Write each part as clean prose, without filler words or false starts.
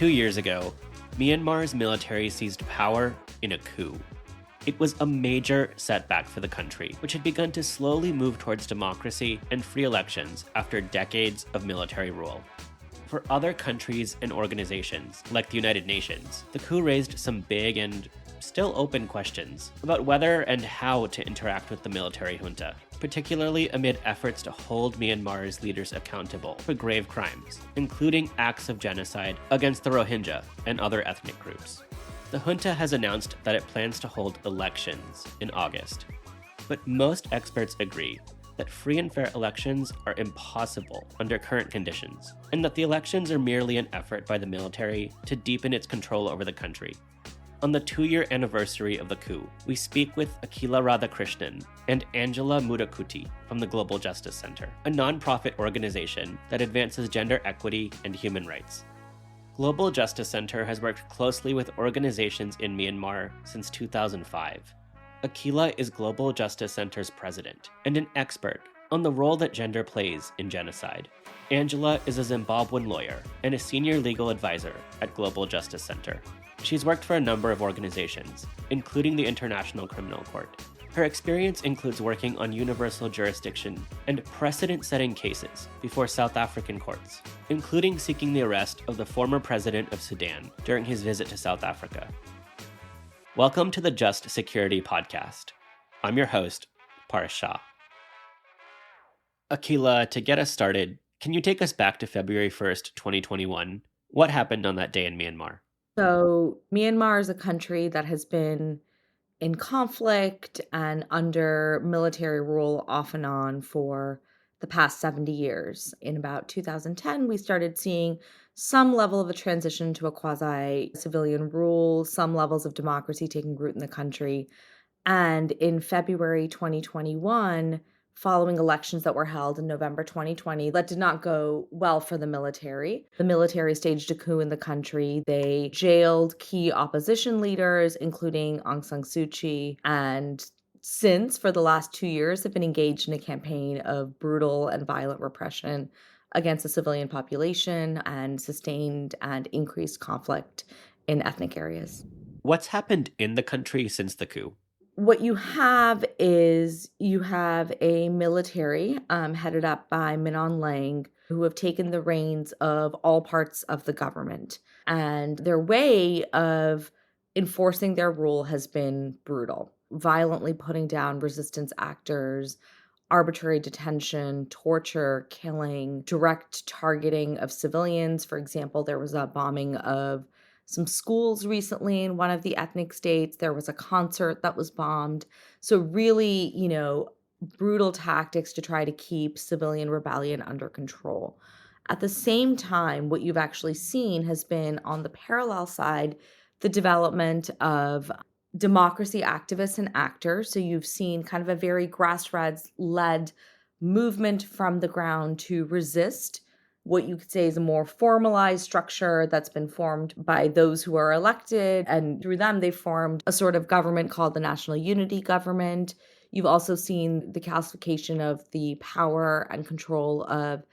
2 years ago, Myanmar's military seized power in a coup. It was a major setback for the country, which had begun to slowly move towards democracy and free elections after decades of military rule. For other countries and organizations, like the United Nations, the coup raised some big and still open questions about whether and how to interact with the military junta, particularly amid efforts to hold Myanmar's leaders accountable for grave crimes, including acts of genocide against the Rohingya and other ethnic groups. The junta has announced that it plans to hold elections in August, but most experts agree that free and fair elections are impossible under current conditions, and that the elections are merely an effort by the military to deepen its control over the country. On the 2-year anniversary of the coup, we speak with Akila Radhakrishnan and Angela Mudukuti from the Global Justice Center, a nonprofit organization that advances gender equity and human rights. Global Justice Center has worked closely with organizations in Myanmar since 2005. Akila is Global Justice Center's president and an expert on the role that gender plays in genocide. Angela is a Zimbabwean lawyer and a senior legal advisor at Global Justice Center. She's worked for a number of organizations, including the International Criminal Court. Her experience includes working on universal jurisdiction and precedent-setting cases before South African courts, including seeking the arrest of the former president of Sudan during his visit to South Africa. Welcome to the Just Security Podcast. I'm your host, Paras Shah. Akila, to get us started, can you take us back to February 1st, 2021? What happened on that day in Myanmar? So Myanmar is a country that has been in conflict and under military rule off and on for the past 70 years. In about 2010, we started seeing some level of a transition to a quasi-civilian rule, some levels of democracy taking root in the country. And in February 2021, following elections that were held in November 2020, that did not go well for the military. The military staged a coup in the country. They jailed key opposition leaders, including Aung San Suu Kyi, and since, for the last 2 years, have been engaged in a campaign of brutal and violent repression against the civilian population and sustained and increased conflict in ethnic areas. What's happened in the country since the coup? What you have is a military headed up by Min Aung Hlaing who have taken the reins of all parts of the government. And their way of enforcing their rule has been brutal, violently putting down resistance actors, arbitrary detention, torture, killing, direct targeting of civilians. For example, there was a bombing of some schools recently in one of the ethnic states. There was a concert that was bombed. So really, brutal tactics to try to keep civilian rebellion under control. At the same time, what you've actually seen has been, on the parallel side, the development of democracy activists and actors. So you've seen kind of a very grassroots-led movement from the ground to resist what you could say is a more formalized structure that's been formed by those who are elected. And through them, they formed a sort of government called the National Unity Government. You've also seen the calcification of the power and control of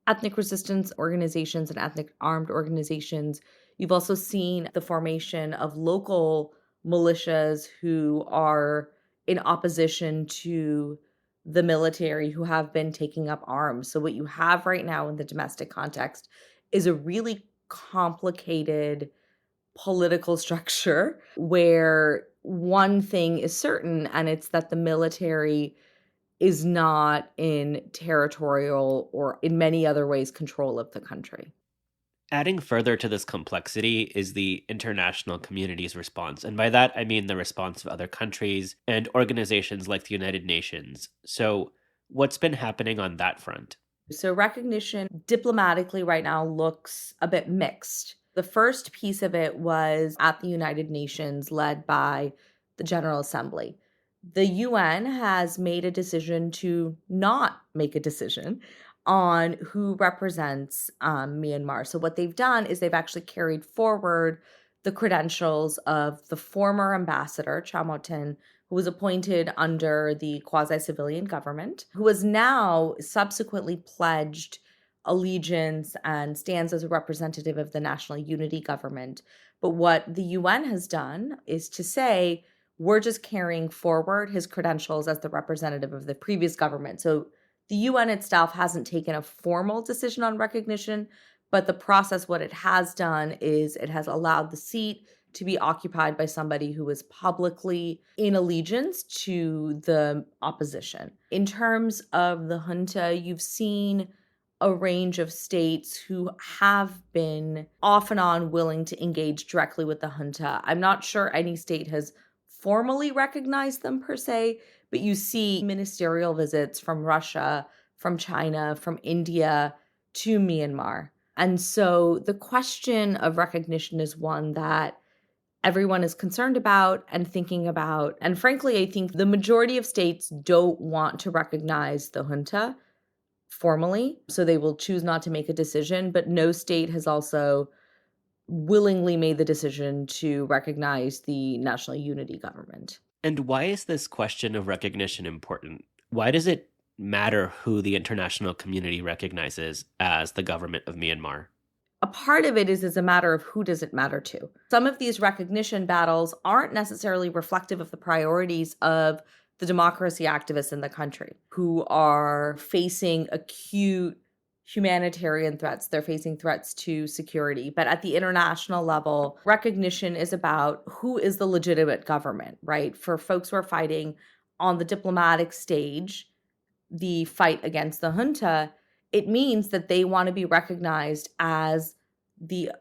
ethnic resistance organizations and ethnic armed organizations. You've also seen the formation of local militias who are in opposition to the military, who have been taking up arms. So what you have right now in the domestic context is a really complicated political structure where one thing is certain, and it's that the military is not in territorial or in many other ways control of the country. Adding further to this complexity is the international community's response. And by that, I mean the response of other countries and organizations like the United Nations. So what's been happening on that front? So recognition diplomatically right now looks a bit mixed. The first piece of it was at the United Nations, led by the General Assembly. The UN has made a decision to not make a decision on who represents Myanmar. So what they've done is they've actually carried forward the credentials of the former ambassador, Chamotin, who was appointed under the quasi-civilian government, who has now subsequently pledged allegiance and stands as a representative of the national unity government. But what the UN has done is to say, we're just carrying forward his credentials as the representative of the previous government. So the UN itself hasn't taken a formal decision on recognition, but the process, what it has done is it has allowed the seat to be occupied by somebody who is publicly in allegiance to the opposition. In terms of the junta, you've seen a range of states who have been off and on willing to engage directly with the junta. I'm not sure any state has formally recognized them per se, but you see ministerial visits from Russia, from China, from India to Myanmar. And so the question of recognition is one that everyone is concerned about and thinking about. And frankly, I think the majority of states don't want to recognize the junta formally, so they will choose not to make a decision, but no state has also willingly made the decision to recognize the national unity government. And why is this question of recognition important? Why does it matter who the international community recognizes as the government of Myanmar? A part of it is a matter of who does it matter to. Some of these recognition battles aren't necessarily reflective of the priorities of the democracy activists in the country who are facing acute humanitarian threats. They're facing threats to security. But at the international level, recognition is about who is the legitimate government, right? For folks who are fighting on the diplomatic stage, the fight against the junta, it means that they want to be recognized as the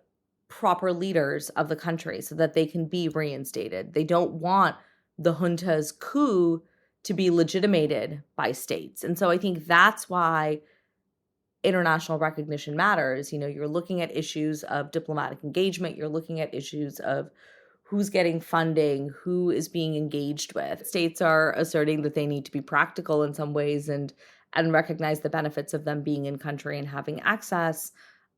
proper leaders of the country so that they can be reinstated. They don't want the junta's coup to be legitimated by states. And so I think that's why international recognition matters. You know, you're looking at issues of diplomatic engagement, you're looking at issues of who's getting funding, who is being engaged with. States are asserting that they need to be practical in some ways and recognize the benefits of them being in country and having access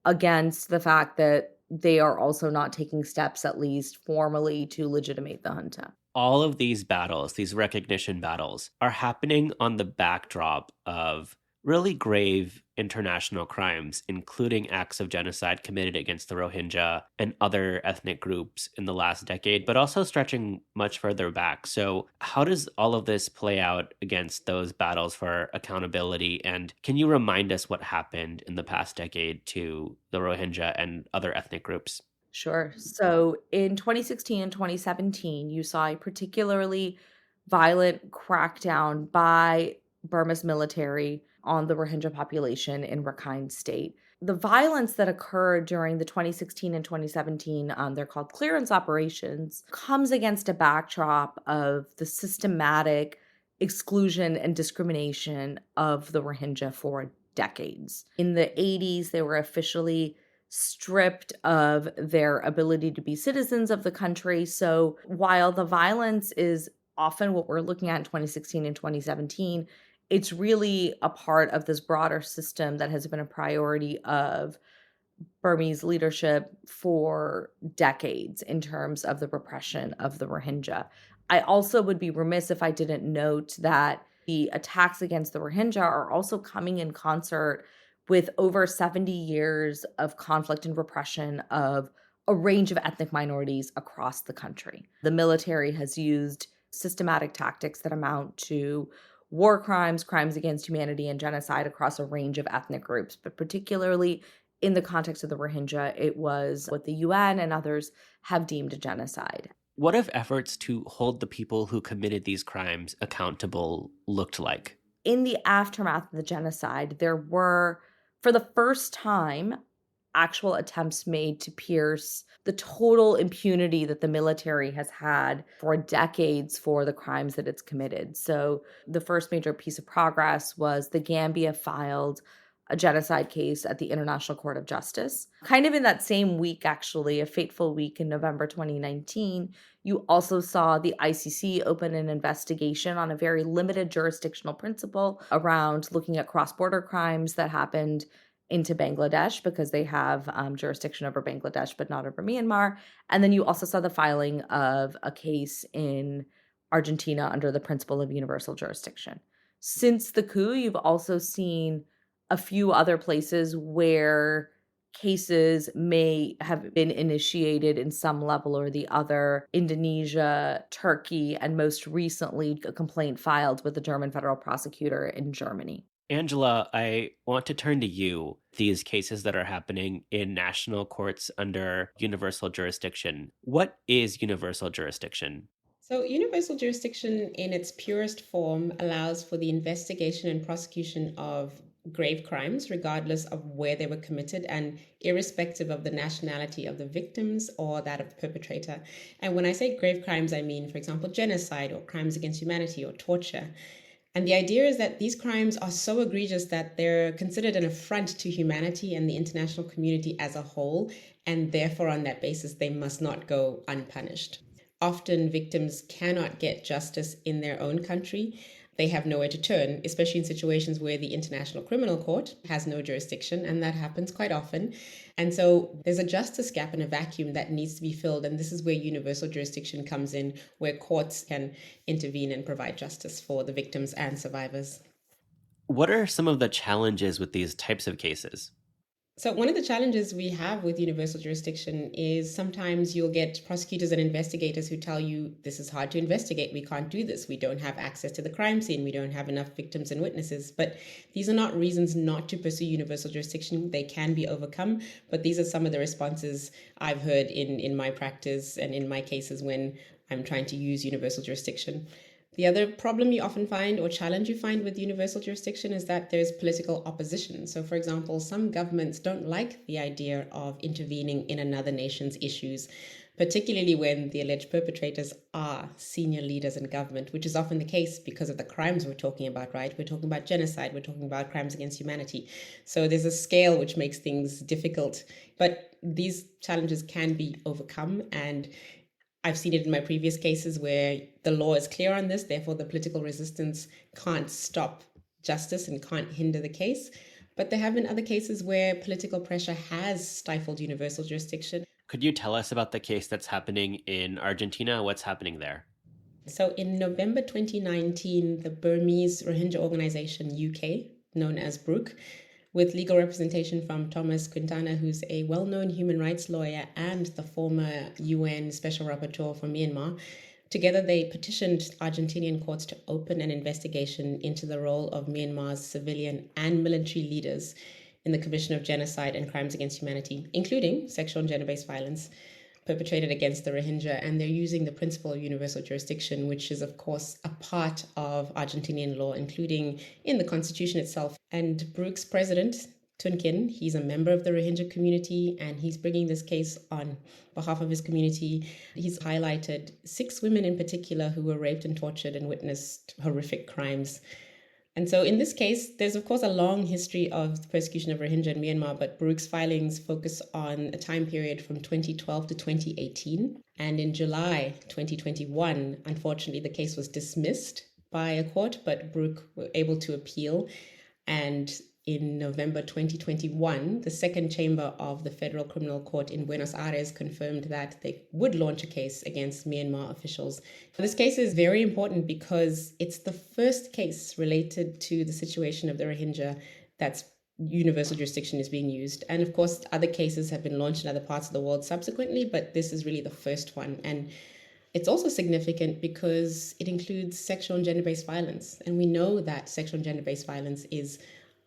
against the fact that they are also not taking steps, at least formally, to legitimate the junta. All of these battles, these recognition battles, are happening on the backdrop of really grave international crimes, including acts of genocide committed against the Rohingya and other ethnic groups in the last decade, but also stretching much further back. So how does all of this play out against those battles for accountability? And can you remind us what happened in the past decade to the Rohingya and other ethnic groups? Sure. So in 2016 and 2017, you saw a particularly violent crackdown by Burma's military on the Rohingya population in Rakhine State. The violence that occurred during the 2016 and 2017, they're called clearance operations, comes against a backdrop of the systematic exclusion and discrimination of the Rohingya for decades. In the 80s, they were officially stripped of their ability to be citizens of the country. So while the violence is often what we're looking at in 2016 and 2017, it's really a part of this broader system that has been a priority of Burmese leadership for decades in terms of the repression of the Rohingya. I also would be remiss if I didn't note that the attacks against the Rohingya are also coming in concert with over 70 years of conflict and repression of a range of ethnic minorities across the country. The military has used systematic tactics that amount to war crimes, crimes against humanity, and genocide across a range of ethnic groups, but particularly in the context of the Rohingya, it was what the UN and others have deemed a genocide. What have efforts to hold the people who committed these crimes accountable looked like? In the aftermath of the genocide, there were, for the first time, actual attempts made to pierce the total impunity that the military has had for decades for the crimes that it's committed. So the first major piece of progress was the Gambia filed a genocide case at the International Court of Justice. Kind of in that same week, actually, a fateful week in November 2019, you also saw the ICC open an investigation on a very limited jurisdictional principle around looking at cross-border crimes that happened into Bangladesh because they have jurisdiction over Bangladesh, but not over Myanmar. And then you also saw the filing of a case in Argentina under the principle of universal jurisdiction. Since the coup, you've also seen a few other places where cases may have been initiated in some level or the other: Indonesia, Turkey, and most recently, a complaint filed with the German federal prosecutor in Germany. Angela, I want to turn to you. These cases that are happening in national courts under universal jurisdiction. What is universal jurisdiction? So, universal jurisdiction in its purest form allows for the investigation and prosecution of grave crimes, regardless of where they were committed and irrespective of the nationality of the victims or that of the perpetrator. And when I say grave crimes, I mean, for example, genocide or crimes against humanity or torture. And the idea is that these crimes are so egregious that they're considered an affront to humanity and the international community as a whole, and therefore, on that basis, they must not go unpunished. Often, victims cannot get justice in their own country. They have nowhere to turn, especially in situations where the International Criminal Court has no jurisdiction, and that happens quite often. And so there's a justice gap and a vacuum that needs to be filled. And this is where universal jurisdiction comes in, where courts can intervene and provide justice for the victims and survivors. What are some of the challenges with these types of cases? So one of the challenges we have with universal jurisdiction is sometimes you'll get prosecutors and investigators who tell you this is hard to investigate. We can't do this. We don't have access to the crime scene. We don't have enough victims and witnesses. But these are not reasons not to pursue universal jurisdiction. They can be overcome. But these are some of the responses I've heard in my practice and in my cases when I'm trying to use universal jurisdiction. The other problem you often find or challenge you find with universal jurisdiction is that there's political opposition. So, for example, some governments don't like the idea of intervening in another nation's issues, particularly when the alleged perpetrators are senior leaders in government, which is often the case because of the crimes we're talking about, right? We're talking about genocide, we're talking about crimes against humanity. So there's a scale which makes things difficult, but these challenges can be overcome, and I've seen it in my previous cases where the law is clear on this, therefore the political resistance can't stop justice and can't hinder the case. But there have been other cases where political pressure has stifled universal jurisdiction. Could you tell us about the case that's happening in Argentina? What's happening there? So in November 2019, the Burmese Rohingya organization UK, known as BROUK, with legal representation from Thomas Quintana, who's a well-known human rights lawyer and the former UN Special Rapporteur for Myanmar. Together, they petitioned Argentinian courts to open an investigation into the role of Myanmar's civilian and military leaders in the commission of genocide and crimes against humanity, including sexual and gender-based violence perpetrated against the Rohingya. And they're using the principle of universal jurisdiction, which is, of course, a part of Argentinian law, including in the constitution itself. And BROUK's president, Tun Kin, he's a member of the Rohingya community, and he's bringing this case on behalf of his community. He's highlighted 6 women in particular who were raped and tortured and witnessed horrific crimes. And so in this case, there's of course a long history of the persecution of Rohingya in Myanmar, but BROUK's filings focus on a time period from 2012 to 2018. And in July 2021, unfortunately, the case was dismissed by a court, but BROUK were able to appeal. And in November 2021, the second chamber of the Federal Criminal Court in Buenos Aires confirmed that they would launch a case against Myanmar officials. This case is very important because it's the first case related to the situation of the Rohingya that's universal jurisdiction is being used. And of course, other cases have been launched in other parts of the world subsequently, but this is really the first one. And it's also significant because it includes sexual and gender-based violence. And we know that sexual and gender-based violence is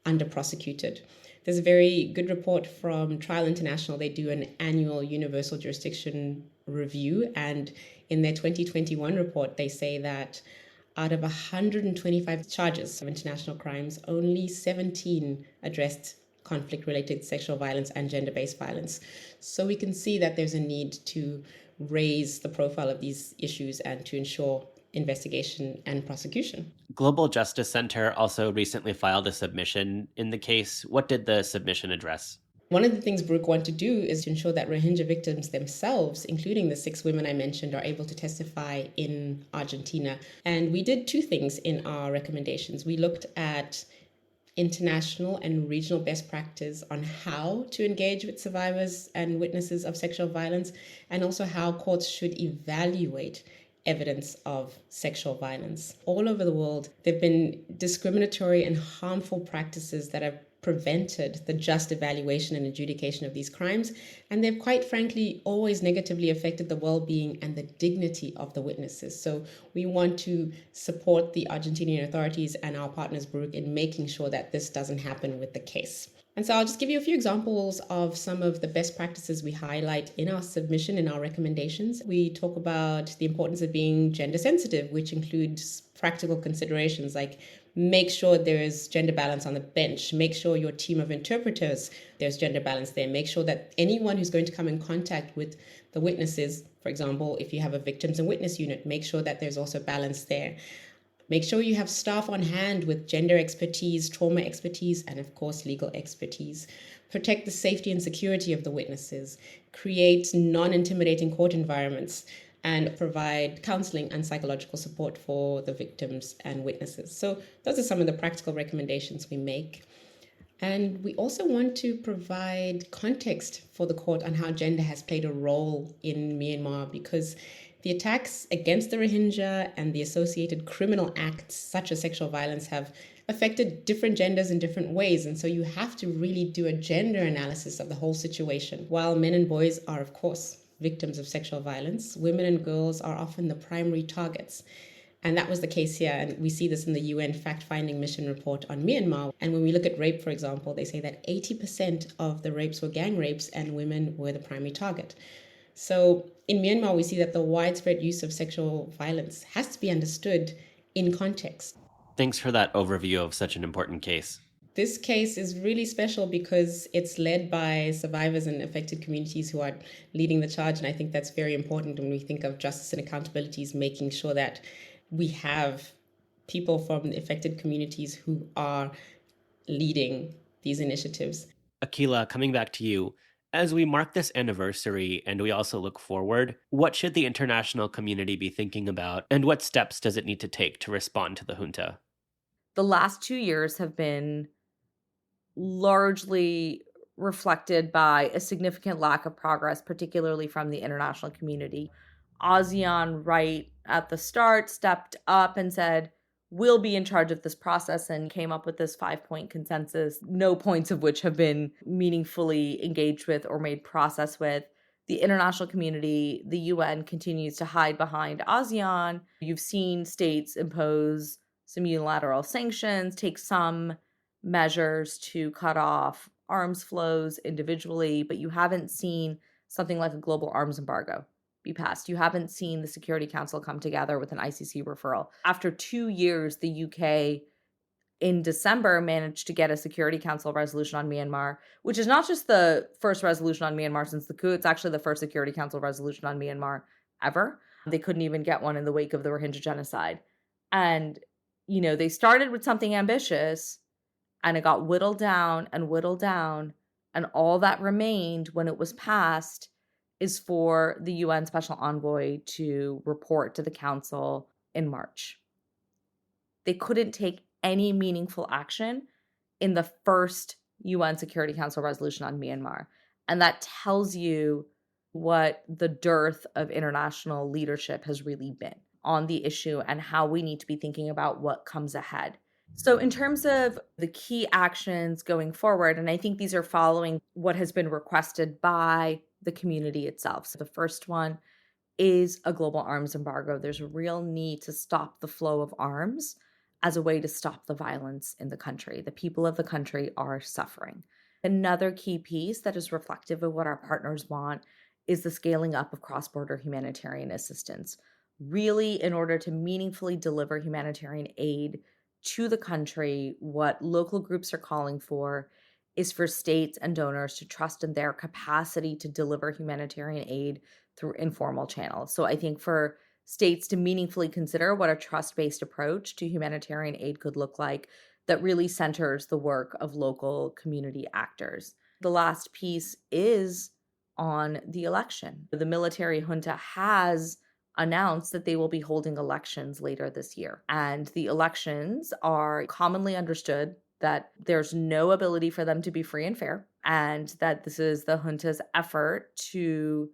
under-prosecuted. There's a very good report from Trial International. They do an annual universal jurisdiction review. And in their 2021 report, they say that out of 125 charges of international crimes, only 17 addressed conflict-related sexual violence and gender-based violence. So we can see that there's a need to raise the profile of these issues and to ensure investigation and prosecution. Global Justice Center also recently filed a submission in the case. What did the submission address? One of the things BROUK want to do is to ensure that Rohingya victims themselves, including the 6 women I mentioned, are able to testify in Argentina. And we did 2 things in our recommendations. We looked at international and regional best practice on how to engage with survivors and witnesses of sexual violence, and also how courts should evaluate evidence of sexual violence. All over the world, there have been discriminatory and harmful practices that have prevented the just evaluation and adjudication of these crimes, and they've quite frankly always negatively affected the well-being and the dignity of the witnesses. So we want to support the Argentinian authorities and our partners BROUK in making sure that this doesn't happen with the case. And so I'll just give you a few examples of some of the best practices we highlight in our submission, in our recommendations. We talk about the importance of being gender sensitive, which includes practical considerations like make sure there is gender balance on the bench, make sure your team of interpreters, there's gender balance there, make sure that anyone who's going to come in contact with the witnesses, for example, if you have a victims and witness unit, make sure that there's also balance there. Make sure you have staff on hand with gender expertise, trauma expertise, and of course, legal expertise. Protect the safety and security of the witnesses. Create non-intimidating court environments and provide counseling and psychological support for the victims and witnesses. So those are some of the practical recommendations we make. And we also want to provide context for the court on how gender has played a role in Myanmar, because the attacks against the Rohingya and the associated criminal acts such as sexual violence have affected different genders in different ways. And so you have to really do a gender analysis of the whole situation. While men and boys are, of course, victims of sexual violence, women and girls are often the primary targets. And that was the case here. And we see this in the UN fact-finding mission report on Myanmar. And when we look at rape, for example, they say that 80% of the rapes were gang rapes and women were the primary target. So in Myanmar, we see that the widespread use of sexual violence has to be understood in context. Thanks for that overview of such an important case. This case is really special because it's led by survivors and affected communities who are leading the charge. And I think that's very important when we think of justice and accountability, is making sure that we have people from the affected communities who are leading these initiatives. Akila, coming back to you, as we mark this anniversary and we also look forward, what should the international community be thinking about, and what steps does it need to take to respond to the junta? The last 2 years have been largely reflected by a significant lack of progress, particularly from the international community. ASEAN, right at the start, stepped up and said, we'll be in charge of this process, and came up with this 5-point consensus, no points of which have been meaningfully engaged with or made process with. The international community, the UN, continues to hide behind ASEAN. You've seen states impose some unilateral sanctions, take some measures to cut off arms flows individually, but you haven't seen something like a global arms embargo be passed. You haven't seen the Security Council come together with an ICC referral. After 2 years, the UK in December managed to get a Security Council resolution on Myanmar, which is not just the first resolution on Myanmar since the coup, it's actually the first Security Council resolution on Myanmar ever. They couldn't even get one in the wake of the Rohingya genocide. And, you know, they started with something ambitious, and it got whittled down, and all that remained when it was passed is for the UN Special Envoy to report to the Council in March. They couldn't take any meaningful action in the first UN Security Council resolution on Myanmar. And that tells you what the dearth of international leadership has really been on the issue and how we need to be thinking about what comes ahead. So in terms of the key actions going forward, and I think these are following what has been requested by the community itself. So the first one is a global arms embargo. There's a real need to stop the flow of arms as a way to stop the violence in the country. The people of the country are suffering. Another key piece that is reflective of what our partners want is the scaling up of cross-border humanitarian assistance. Really, in order to meaningfully deliver humanitarian aid to the country, what local groups are calling for is for states and donors to trust in their capacity to deliver humanitarian aid through informal channels. So I think for states to meaningfully consider what a trust-based approach to humanitarian aid could look like that really centers the work of local community actors. The last piece is on the election. The military junta has announced that they will be holding elections later this year. And the elections are commonly understood that there's no ability for them to be free and fair, and that this is the junta's effort to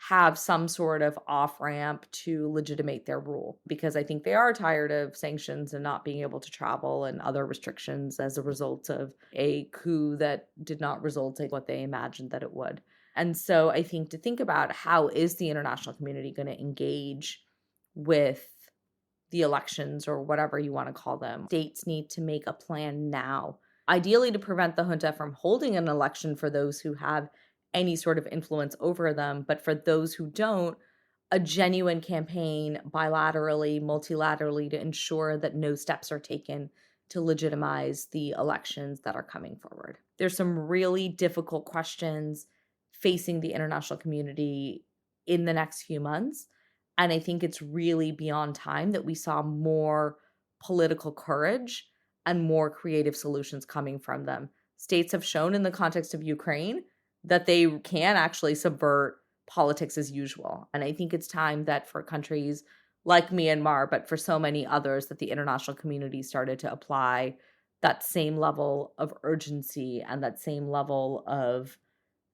have some sort of off-ramp to legitimate their rule, because I think they are tired of sanctions and not being able to travel and other restrictions as a result of a coup that did not result in what they imagined that it would. And so I think to think about how is the international community going to engage with the elections, or whatever you want to call them. States need to make a plan now, ideally to prevent the junta from holding an election for those who have any sort of influence over them. But for those who don't, a genuine campaign bilaterally, multilaterally, to ensure that no steps are taken to legitimize the elections that are coming forward. There's some really difficult questions facing the international community in the next few months. And I think it's really beyond time that we saw more political courage and more creative solutions coming from them. States have shown in the context of Ukraine that they can actually subvert politics as usual. And I think it's time that for countries like Myanmar, but for so many others, that the international community started to apply that same level of urgency and that same level of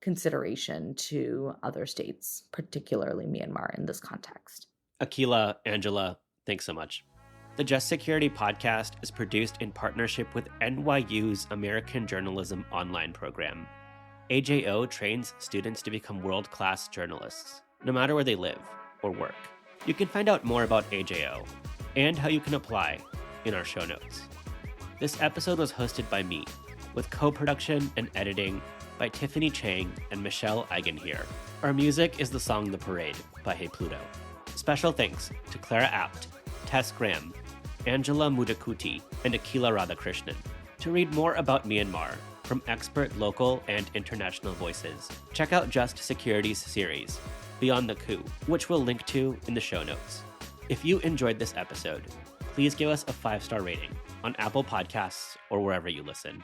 consideration to other states, particularly Myanmar in this context. Akila, Angela, thanks so much. The Just Security podcast is produced in partnership with NYU's American Journalism Online program. AJO trains students to become world-class journalists, no matter where they live or work. You can find out more about AJO and how you can apply in our show notes. This episode was hosted by me, with co-production and editing by Tiffany Chang and Michelle Eigenhier. Our music is the song The Parade by Hey Pluto. Special thanks to Clara Apt, Tess Graham, Angela Mudukuti, and Akila Radhakrishnan. To read more about Myanmar from expert local and international voices, check out Just Security's series, Beyond the Coup, which we'll link to in the show notes. If you enjoyed this episode, please give us a 5-star rating on Apple Podcasts or wherever you listen.